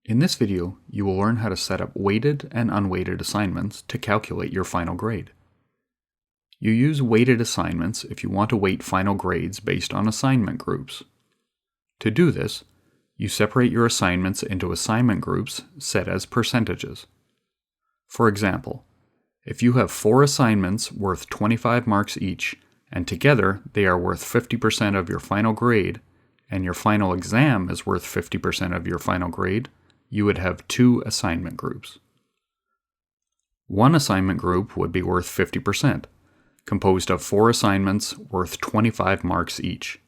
In this video, you will learn how to set up weighted and unweighted assignments to calculate your final grade. You use weighted assignments if you want to weight final grades based on assignment groups. To do this, you separate your assignments into assignment groups set as percentages. For example, if you have 4 assignments worth 25 marks each, and together they are worth 50% of your final grade, and your final exam is worth 50% of your final grade, you would have 2 assignment groups. One assignment group would be worth 50%, composed of 4 assignments worth 25 marks each.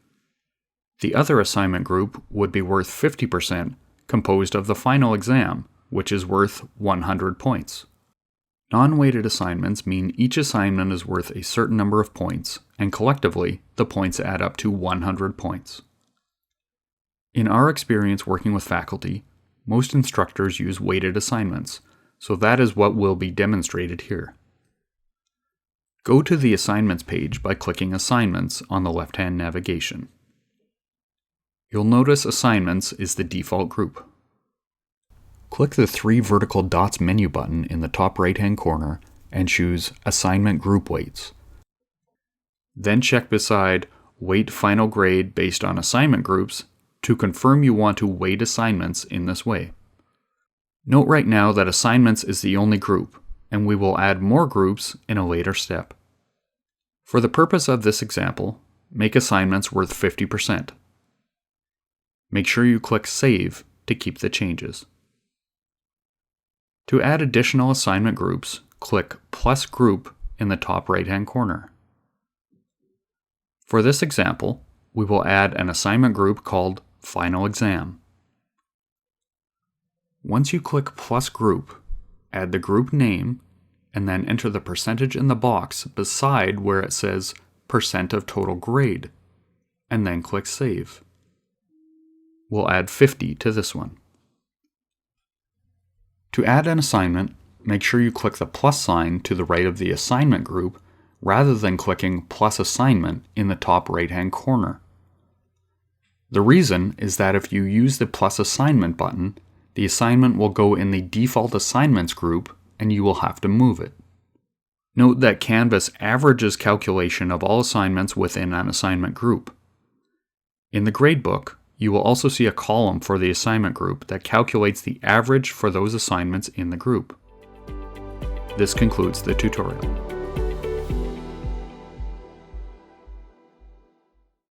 The other assignment group would be worth 50%, composed of the final exam, which is worth 100 points. Non-weighted assignments mean each assignment is worth a certain number of points, and collectively, the points add up to 100 points. In our experience working with faculty, most instructors use weighted assignments, so that is what will be demonstrated here. Go to the Assignments page by clicking Assignments on the left-hand navigation. You'll notice Assignments is the default group. Click the 3 vertical dots menu button in the top right-hand corner and choose Assignment Group Weights. Then check beside Weight Final Grade based on assignment groups to confirm you want to weight assignments in this way. Note right now that assignments is the only group, and we will add more groups in a later step. For the purpose of this example, make assignments worth 50%. Make sure you click Save to keep the changes. To add additional assignment groups, click Plus Group in the top right-hand corner. For this example, we will add an assignment group called Final Exam. Once you click Plus Group, add the group name, and then enter the percentage in the box beside where it says % of total grade, and then click Save. We'll add 50 to this one. To add an assignment, make sure you click the plus sign to the right of the assignment group rather than clicking Plus Assignment in the top right-hand corner. The reason is that if you use the Plus Assignment button, the assignment will go in the default assignments group and you will have to move it. Note that Canvas averages calculation of all assignments within an assignment group. In the gradebook, you will also see a column for the assignment group that calculates the average for those assignments in the group. This concludes the tutorial.